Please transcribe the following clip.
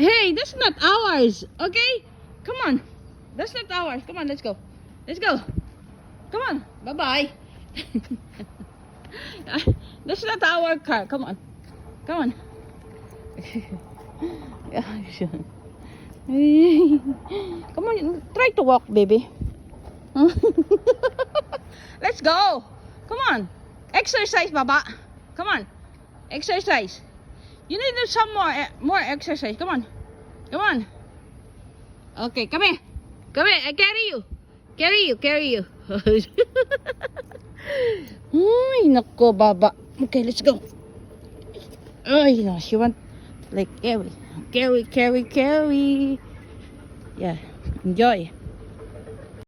Hey, that's not ours. Okay? Come on. That's not ours. Come on, let's go. Let's go. Come on. Bye-bye. That's not our car. Come on. Come on. Come on. Try to walk, baby. Let's go. Come on. Exercise, Baba. Come on. Exercise. You need to do some more exercise. Come on. Come on. Okay, come here. Come here. I carry you. Carry you. Carry you. Ay, nako, Baba. Okay, let's go. Ay, no, she want like carry. Carry. Yeah. Enjoy.